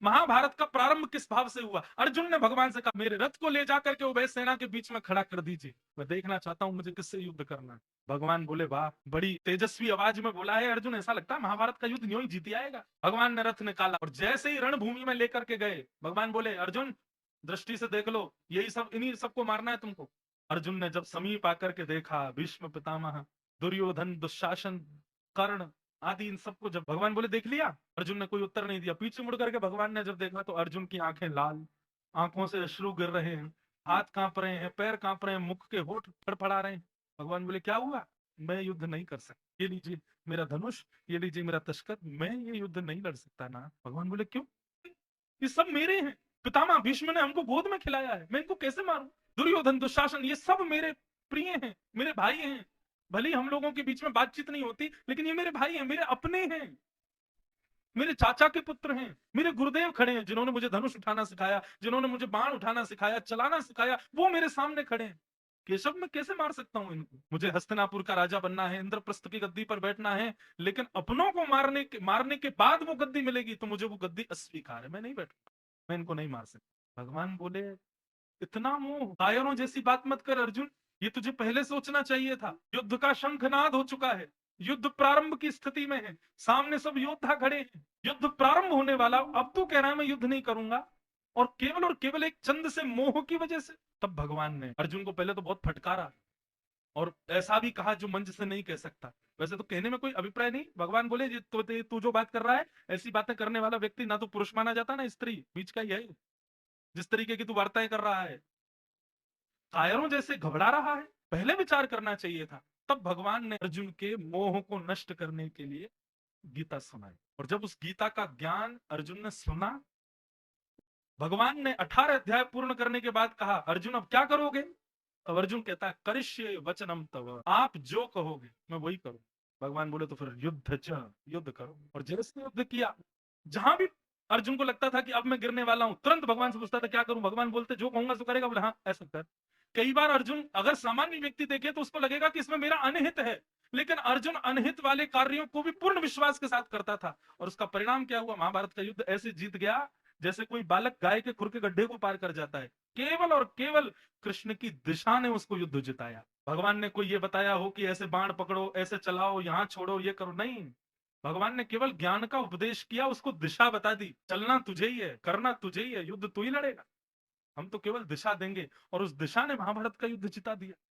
महाभारत का प्रारंभ किस भाव से हुआ? अर्जुन ने भगवान से कहा मेरे रथ को ले जाकर के उभय सेना के बीच में खड़ा कर दीजिए, मैं देखना चाहता हूं मुझे किससे युद्ध करना है। भगवान बोले वाह, बड़ी तेजस्वी आवाज में बोला है अर्जुन, ऐसा लगता है महाभारत का युद्ध यूं ही जीत आएगा। भगवान ने रथ निकाला और जैसे ही रणभूमि में लेकर के गए, भगवान बोले अर्जुन दृष्टि से देख लो, यही सब, इन्हीं सबको मारना है तुमको। अर्जुन ने जब समीप आकर के देखा, भीष्म पितामह, दुर्योधन, दुशासन, कर्ण आदि, इन सबको जब भगवान बोले देख लिया, अर्जुन ने कोई उत्तर नहीं दिया। पीछे मुड़ करके भगवान ने जब देखा तो अर्जुन की आंखें लाल, आंखों से अश्रु गिर रहे हैं, हाथ कांप रहे हैं, पैर कांप रहे हैं, मुख के होठ फड़फड़ा रहे हैं। भगवान बोले क्या हुआ? मैं युद्ध नहीं कर सकता, ये लीजिए मेरा धनुष, ये लीजिए मेरा तस्कर, मैं ये युद्ध नहीं लड़ सकता ना। भगवान बोले क्यों? ये सब मेरे हैं, पितामह भीष्म ने हमको गोद में खिलाया है, मैं इनको कैसे मारूं? दुर्योधन, दुशासन, ये सब मेरे प्रिय हैं, मेरे भाई हैं। भले ही हम लोगों के बीच में बातचीत नहीं होती, लेकिन ये मेरे भाई हैं, मेरे अपने हैं, मेरे चाचा के पुत्र हैं। मेरे गुरुदेव खड़े हैं जिन्होंने मुझे धनुष उठाना सिखाया, जिन्होंने मुझे बाण उठाना सिखाया, चलाना सिखाया, वो मेरे सामने खड़े हैं। केशव मैं कैसे मार सकता हूं इनको? मुझे हस्तिनापुर का राजा बनना है, इंद्रप्रस्थ की गद्दी पर बैठना है, लेकिन अपनों को मारने के बाद वो गद्दी मिलेगी तो मुझे वो गद्दी अस्वीकार है, मैं नहीं बैठूंगा, मैं इनको नहीं मार सकता। भगवान बोले इतना मोह, कायरों जैसी बात मत कर अर्जुन, ये तुझे पहले सोचना चाहिए था। युद्ध का शंखनाद हो चुका है, युद्ध प्रारंभ की स्थिति में है, सामने सब योद्धा खड़े हैं, युद्ध प्रारंभ होने वाला, अब तू कह रहा है मैं युद्ध नहीं करूंगा, और केवल एक चंद से मोह की वजह से। तब भगवान ने अर्जुन को पहले तो बहुत फटकारा और ऐसा भी कहा जो मंच से नहीं कह सकता। वैसे तो कहने में कोई अभिप्राय नहीं, भगवान बोले तू जो बात कर रहा है, ऐसी बातें करने वाला व्यक्ति ना तो पुरुष माना जाता ना स्त्री, बीच का ही है। जिस तरीके की तू वार्ताएं कर रहा है, कायरों जैसे घबरा रहा है, पहले विचार करना चाहिए था। तब भगवान ने अर्जुन के मोह को नष्ट करने के लिए गीता सुनाई, और जब उस गीता का ज्ञान अर्जुन ने सुना, भगवान ने 18 अध्याय पूर्ण करने के बाद कहा अर्जुन अब क्या करोगे? तब अर्जुन कहता है करिष्ये वचनम तव, आप जो कहोगे मैं वही करूं। भगवान बोले तो फिर युद्ध च, युद्ध करो। और जैसे युद्ध किया, जहां भी अर्जुन को लगता था कि अब मैं गिरने वाला हूं, तुरंत भगवान से पूछता था क्या करूं? भगवान बोलते जो कहूंगा सो करेगा। बोले हाँ ऐसा कर। कई बार अर्जुन अगर सामान्य व्यक्ति देखे तो उसको लगेगा कि इसमें मेरा अनहित है, लेकिन अर्जुन अनहित वाले कार्यों को भी पूर्ण विश्वास के साथ करता था, और उसका परिणाम क्या हुआ? महाभारत का युद्ध ऐसे जीत गया जैसे कोई बालक गाय के खुर के गड्ढे को पार कर जाता है। केवल और केवल कृष्ण की दिशा ने उसको युद्ध जिताया। भगवान ने कोई ये बताया हो कि ऐसे बाण पकड़ो, ऐसे चलाओ, यहां छोड़ो, ये करो, नहीं। भगवान ने केवल ज्ञान का उपदेश किया, उसको दिशा बता दी, चलना तुझे ही है, करना तुझे ही है, युद्ध तू ही लड़ेगा, हम तो केवल दिशा देंगे। और उस दिशा ने महाभारत का युद्ध जिता दिया।